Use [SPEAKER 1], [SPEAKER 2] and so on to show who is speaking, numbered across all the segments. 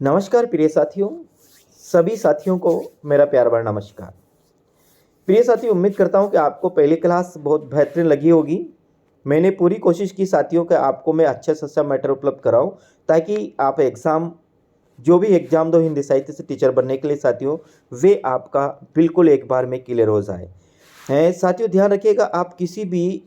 [SPEAKER 1] नमस्कार प्रिय साथियों, सभी साथियों को मेरा प्यार भरा नमस्कार। प्रिय साथियों, उम्मीद करता हूँ कि आपको पहली क्लास बहुत बेहतरीन लगी होगी। मैंने पूरी कोशिश की साथियों कि आपको मैं अच्छे से अच्छा मैटर उपलब्ध कराऊँ, ताकि आप जो भी एग्ज़ाम दो हिंदी साहित्य से टीचर बनने के लिए साथियों, वे आपका बिल्कुल एक बार में क्लियर हो जाए। साथियों, ध्यान रखिएगा, आप किसी भी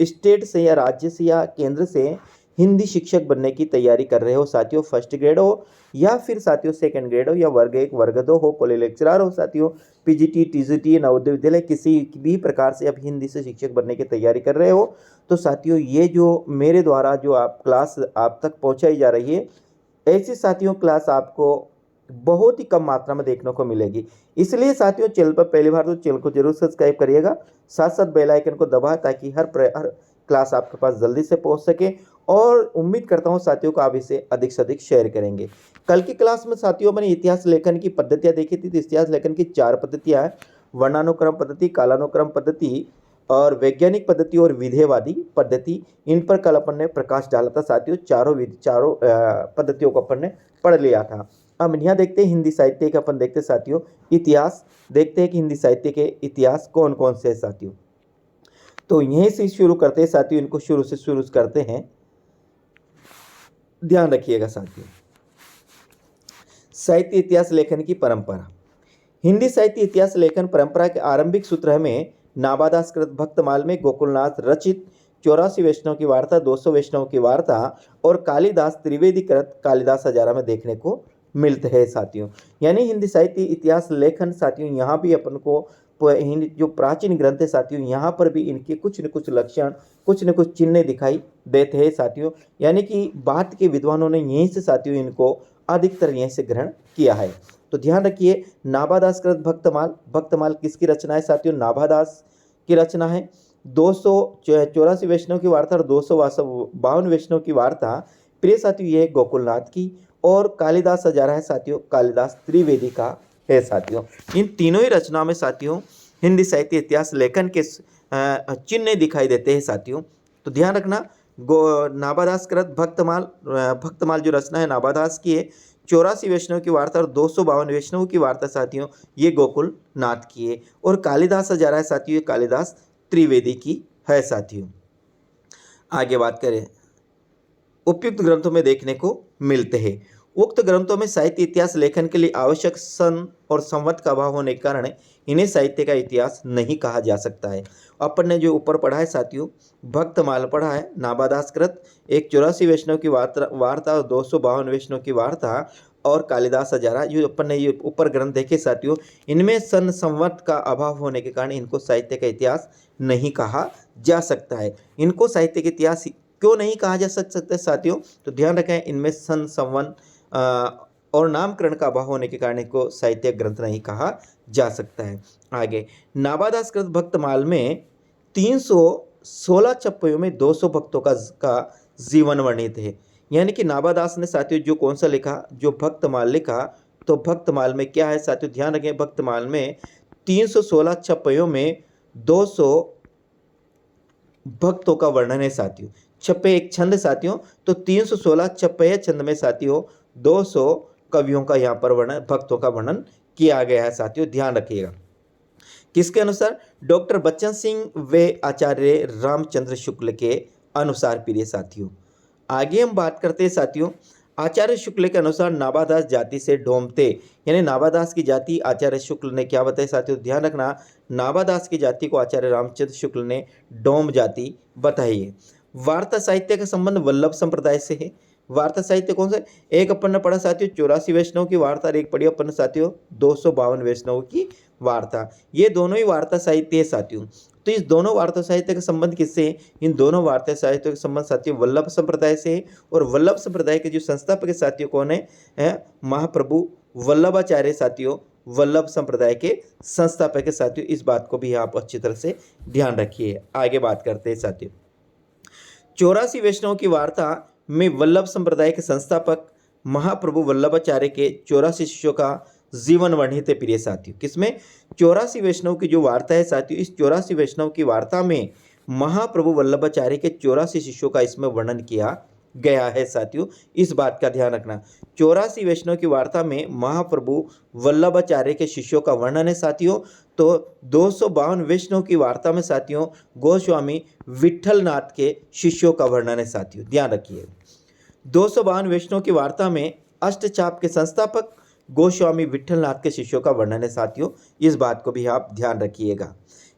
[SPEAKER 1] स्टेट से या राज्य से या केंद्र से हिंदी शिक्षक बनने की तैयारी कर रहे हो साथियों, फर्स्ट ग्रेड हो या फिर साथियों सेकंड ग्रेड हो या वर्ग 1 वर्ग 2 हो, कॉलेज लेक्चरर हो साथियों, पीजीटी टीजीटी नवोदय विद्यालय किसी भी प्रकार से आप हिंदी से शिक्षक बनने की तैयारी कर रहे हो, तो साथियों ये जो मेरे द्वारा जो आप क्लास आप तक पहुंचाई जा रही है, ऐसी साथियों क्लास आपको बहुत ही कम मात्रा में देखने को मिलेगी। इसलिए साथियों, चैनल पर पहली बार तो चैनल को जरूर सब्सक्राइब करिएगा, साथ साथ बेल आइकन को दबाएं, ताकि हर क्लास आपके पास जल्दी से पहुंच सके। और उम्मीद करता हूं साथियों को आप इसे अधिक से अधिक शेयर करेंगे। कल की क्लास में साथियों मैंने इतिहास लेखन की पद्धतियां देखी थी। तो इतिहास लेखन की 4 पद्धतियां हैं: वर्णानुक्रम पद्धति, कालानुक्रम पद्धति और वैज्ञानिक पद्धति और विधेयवादी पद्धति। इन पर कल अपन ने प्रकाश डाला था साथियों। चारों पद्धतियों को अपन ने पढ़ लिया था। अब यहाँ देखते हैं हिंदी साहित्य के, अपन देखते हैं साथियों इतिहास, देखते हैं कि हिंदी साहित्य के इतिहास कौन कौन से हैं साथियों। तो यहीं से शुरू करते हैं साथियों, इनको शुरू करते हैं। ध्यान रखिएगा साथियों, साहित्य इतिहास लेखन की परंपरा। हिंदी साहित्य इतिहास लेखन परंपरा के आरंभिक सूत्र में नाभादास कृत भक्तमाल में गोकुलनाथ रचित 84 वैष्णव की वार्ता, 200 वैष्णव की वार्ता और कालिदास त्रिवेदी कृत कालिदास हजारा में देखने को मिलते हैं साथियों। यानी हिंदी साहित्य इतिहास लेखन साथियों, यहाँ भी अपन को हिंदी जो प्राचीन ग्रंथ है साथियों, यहाँ पर भी इनके कुछ न कुछ लक्षण, कुछ न कुछ चिन्ह दिखाई देते हैं साथियों। यानी कि बात के विद्वानों ने यहीं से साथियों इनको अधिकतर यहीं से ग्रहण किया है। तो ध्यान रखिए, नाभादास कृत भक्तमाल, भक्तमाल किसकी रचना है साथियों? नाभादास की रचना है। 284 वैष्णव की वार्ता और 252 वैष्णव की वार्ता प्रिय साथियों ये गोकुलनाथ की, और कालिदास हजारा है साथियों, कालिदास त्रिवेदी का है साथियों। इन तीनों ही रचनाओं में साथियों हिंदी साहित्य इतिहास लेखन के चिन्ह दिखाई देते हैं साथियों। तो ध्यान रखना, नाभादास कृत भक्तमाल जो रचना है नाभादास की है। 84 वैष्णव की वार्ता और 252 वैष्णव की वार्ता साथियों ये गोकुलनाथ की है। और कालिदास हजारा है साथियों, ये कालिदास त्रिवेदी की है साथियों। आगे बात करें, उपयुक्त ग्रंथों में देखने को मिलते हैं। उक्त ग्रंथों में साहित्य इतिहास लेखन के लिए आवश्यक सन और संवत का अभाव होने के कारण इन्हें साहित्य का इतिहास नहीं कहा जा सकता है। अपन ने जो ऊपर पढ़ा है साथियों, भक्तमाल पढ़ा है नाभादास कृत, एक 84 वैष्णव की वार्ता और 252 वैष्णव की वार्ता और कालिदास हजारा, जो अपन ने ये ऊपर ग्रंथ देखे साथियों, इनमें सन संवत का अभाव होने के कारण इनको साहित्य का इतिहास नहीं कहा जा सकता है। इनको साहित्य का इतिहास क्यों नहीं कहा जा सकता साथियों? तो ध्यान रखें, इनमें सन संवन और नामकरण का अभाव होने के कारण इनको साहित्य ग्रंथ नहीं कहा जा सकता है। आगे, नाभादास कृत भक्तमाल में 316 चप्पयों में 200 भक्तों का जीवन वर्णित है। यानी कि नाभादास ने साथियों जो कौन सा लिखा, जो भक्तमाल लिखा, तो भक्तमाल में क्या है साथियों? ध्यान रखें, भक्तमाल में 316 चप्पयों में 200 भक्तों का वर्णन है साथियों। छप्पे एक छंद साथियों, तो 316 छप्पे छंद में साथियों 200 कवियों का यहाँ पर वर्णन, भक्तों का वर्णन किया गया है साथियों। ध्यान रखिएगा, किसके अनुसार? डॉक्टर बच्चन सिंह व आचार्य रामचंद्र शुक्ल के अनुसार प्रिय साथियों। आगे हम बात करते हैं साथियों, आचार्य शुक्ल के अनुसार नाभादास जाति से डोमते, यानी नाभादास की जाति आचार्य शुक्ल ने क्या बताई साथियों? ध्यान रखना, नाभादास की जाति को आचार्य रामचंद्र शुक्ल ने डोम जाति बताई है। वार्ता साहित्य का संबंध वल्लभ संप्रदाय से है। वार्ता साहित्य कौन सा? एक अपन ने पढ़ा साथियों 84 वैष्णव की वार्ता, और एक पढ़ी अपन साथियों 252 वैष्णव की वार्ता। ये दोनों ही वार्ता साहित्य है साथियों। तो इस दोनों वार्ता साहित्य का संबंध किससे है? इन दोनों वार्ता साहित्य का संबंध साथियों वल्लभ संप्रदाय से है। और वल्लभ संप्रदाय के जो संस्थापक साथियों कौन है? महाप्रभु वल्लभाचार्य साथियों, वल्लभ संप्रदाय के संस्थापक साथियों। इस बात को भी आप अच्छी तरह से ध्यान रखिए। आगे बात करते हैं साथियों, 84 वैष्णव की वार्ता में वल्लभ संप्रदाय के संस्थापक महाप्रभु वल्लभाचार्य के 84 शिष्यों का जीवन वर्णित है प्रिय साथियों। किसमें? 84 वैष्णव की जो वार्ता है साथियों, इस 84 वैष्णव की वार्ता में महाप्रभु वल्लभाचार्य के 84 शिष्यों का इसमें वर्णन किया गया है साथियों, इस बात का ध्यान रखना। 84 वैष्णव की वार्ता में महाप्रभु वल्लभाचार्य के शिष्यों का वर्णन है साथियों। तो 252 वैष्णव की वार्ता में साथियों गोस्वामी विठलनाथ के शिष्यों का वर्णन है साथियों, ध्यान रखिए। 252 वैष्णव की वार्ता में अष्टचाप के संस्थापक गोस्वामी विठलनाथ के शिष्यों का वर्णन है साथियों, इस बात को भी आप ध्यान रखिएगा।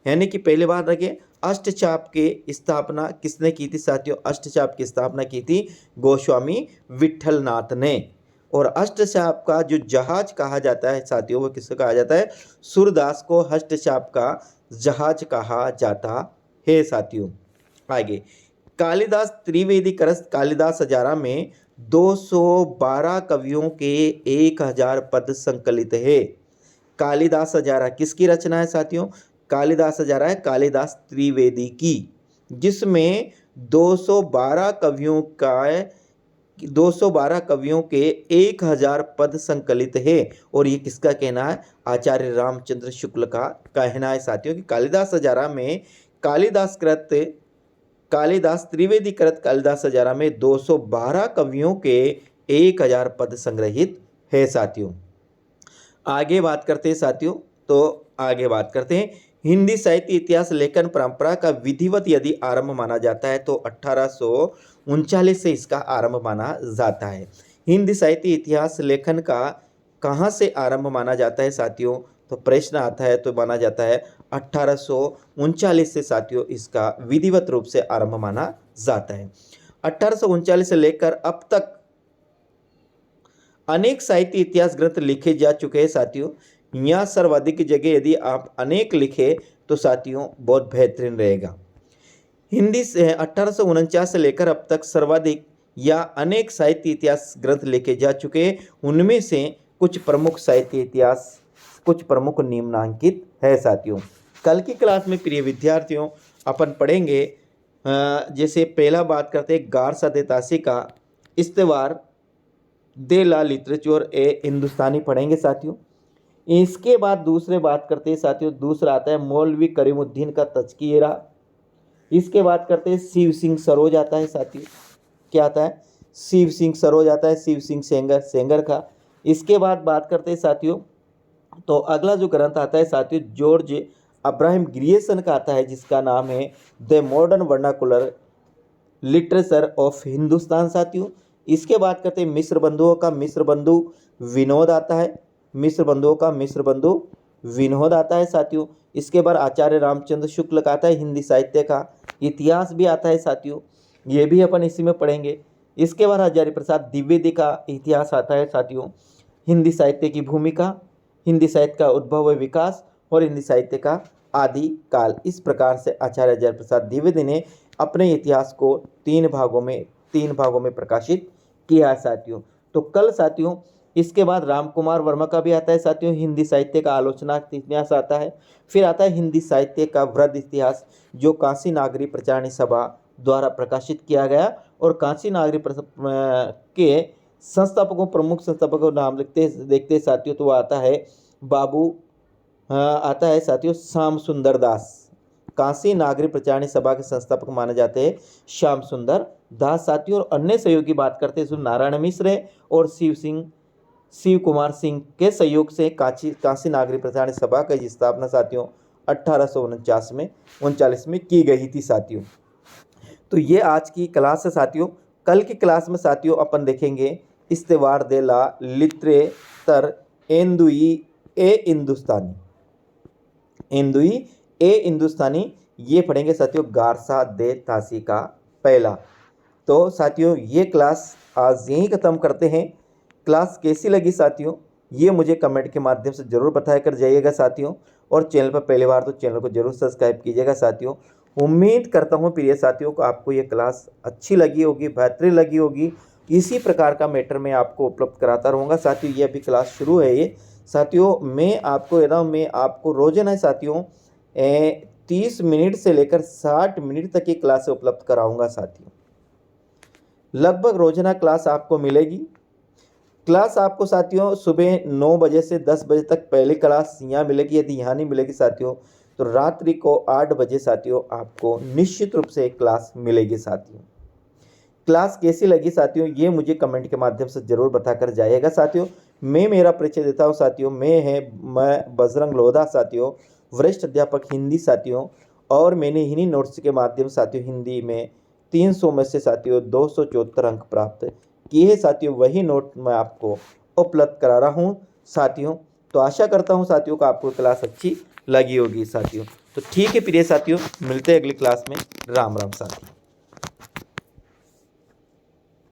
[SPEAKER 1] यानी कि पहले बात रखिए, अष्टचाप की स्थापना किसने की थी साथियों? अष्टचाप की स्थापना की थी गोस्वामी विठलनाथ ने। और अष्टचाप का जो जहाज कहा जाता है साथियों, वो किसको कहा जाता है? सूरदास को अष्टचाप का जहाज कहा जाता है साथियों। आगे, कालिदास त्रिवेदी करस कालिदास हजारा में 212 कवियों के 1000 पद संकलित है। कालिदास हजारा किसकी रचना है साथियों? कालिदास हजारा है कालिदास त्रिवेदी की, जिसमें 212 कवियों के 1000 पद संकलित है। और ये किसका कहना है? आचार्य रामचंद्र शुक्ल का कहना है साथियों कि कालिदास हजारा में कालिदास त्रिवेदी कृत कालिदास हजारा में 212 कवियों के 1000 पद संग्रहित है साथियों। आगे बात करते हैं साथियों, तो आगे बात करते हैं हिंदी साहित्य इतिहास लेखन परंपरा का विधिवत यदि आरंभ माना जाता है तो 1839 से इसका आरंभ माना जाता है। हिंदी साहित्य इतिहास लेखन का कहाँ से आरंभ माना जाता है साथियों? तो प्रश्न आता है तो माना जाता है 1839 से साथियों इसका विधिवत रूप से आरंभ माना जाता है। 1839 से लेकर अब तक अनेक साहित्य इतिहास ग्रंथ लिखे जा चुके हैं साथियों। यहाँ सर्वाधिक जगह यदि आप अनेक लिखे तो साथियों बहुत बेहतरीन रहेगा। हिंदी से 1849 से लेकर अब तक सर्वाधिक या अनेक साहित्य इतिहास ग्रंथ लिखे जा चुके हैं। उनमें से कुछ प्रमुख निम्नांकित है साथियों। कल की क्लास में प्रिय विद्यार्थियों अपन पढ़ेंगे, जैसे पहला बात करते हैं गारसा दे तासी का इस्तेवार दे ला लिटरेचर ए हिंदुस्तानी पढ़ेंगे साथियों। इसके बाद दूसरे बात करते हैं साथियों, दूसरा आता है मौलवी करीमुद्दीन का तज़किरा। इसके बाद करते हैं शिव सिंह सरोज आता है साथियों। क्या आता है? शिव सिंह सरोज आता है, शिव सिंह सेंगर का। इसके बाद बात करते हैं साथियों, तो अगला जो ग्रंथ आता है साथियों जॉर्ज अब्राहम ग्रियर्सन का आता है, जिसका नाम है the modern vernacular literature of Hindustan साथियों। इसके बाद करते हैं मिस्र बंधुओं का मिस्र बंधु विनोद आता है, मिस्र बंधुओं का मिस्र बंधु विनोद आता है साथियों। इसके बाद आचार्य रामचंद्र शुक्ल का आता है हिंदी साहित्य का इतिहास भी आता है साथियों, ये भी अपन इसी में पढ़ेंगे। इसके बाद हजारी प्रसाद द्विवेदी का इतिहास आता है साथियों, हिंदी साहित्य की भूमिका, हिंदी साहित्य का उद्भव व विकास और हिंदी साहित्य का आदि काल। इस प्रकार से आचार्य हजारी प्रसाद द्विवेदी ने अपने इतिहास को तीन भागों में प्रकाशित किया है साथियों। तो कल साथियों इसके बाद राम कुमार वर्मा का भी आता है साथियों, हिंदी साहित्य का आलोचना इतिहास आता है। फिर आता है हिंदी साहित्य का वृद्ध इतिहास, जो काशी नागरी प्रचारणी सभा द्वारा प्रकाशित किया गया। और काशी नागरी के संस्थापकों प्रमुख संस्थापकों नाम देखते साथियों, तो वह आता है साथियों श्याम सुंदर दास। काशी नागरी प्रचारणी सभा के संस्थापक माने जाते हैं श्याम सुंदर दास साथियों। और अन्य सहयोगी बात करते हैं नारायण मिश्र और शिव कुमार सिंह के सहयोग से काशी नागरी प्रचारणी सभा की स्थापना साथियों 1839 में की गई थी साथियों। तो ये आज की क्लास है साथियों। कल की क्लास में साथियों अपन देखेंगे इस्तेवार दे ला लिटरेचर एंदुई ए हिंदुस्तानी ये पढ़ेंगे साथियों गारसा दे तासी का पहला। तो साथियों ये क्लास आज यहीं ख़त्म करते हैं। क्लास कैसी लगी साथियों ये मुझे कमेंट के माध्यम से ज़रूर बताया कर जाइएगा साथियों। और चैनल पर पहली बार तो चैनल को जरूर सब्सक्राइब कीजिएगा साथियों। उम्मीद करता हूँ प्रिय साथियों को आपको ये क्लास अच्छी लगी होगी, बेहतरीन लगी होगी। इसी प्रकार का मैटर मैं आपको उपलब्ध कराता रहूँगा साथियों। ये अभी क्लास शुरू है ये साथियों। मैं आपको रोजाना साथियों 30 मिनट से लेकर 60 मिनट तक की क्लासें उपलब्ध कराऊंगा साथियों। लगभग रोजाना क्लास आपको मिलेगी। क्लास आपको साथियों सुबह 9 बजे से 10 बजे तक पहली क्लास यहाँ मिलेगी। यदि यहाँ नहीं मिलेगी साथियों तो रात्रि को 8 बजे साथियों आपको निश्चित रूप से एक क्लास मिलेगी साथियों। क्लास कैसी लगी साथियों, ये मुझे कमेंट के माध्यम से ज़रूर बताकर जाइएगा साथियों। मैं मेरा परिचय देता हूँ साथियों, मैं बजरंग लोधा साथियों, वरिष्ठ अध्यापक हिंदी साथियों। और मैंने इन्हीं नोट्स के माध्यम साथियों हिंदी में 300 में से साथियों 274 अंक प्राप्त किए हैं साथियों। वही नोट मैं आपको उपलब्ध करा रहा हूँ साथियों। तो आशा करता हूँ साथियों को आपको क्लास अच्छी लगी होगी साथियों। तो ठीक है प्रिय साथियों, मिलते हैं अगली क्लास में। राम राम साथियों।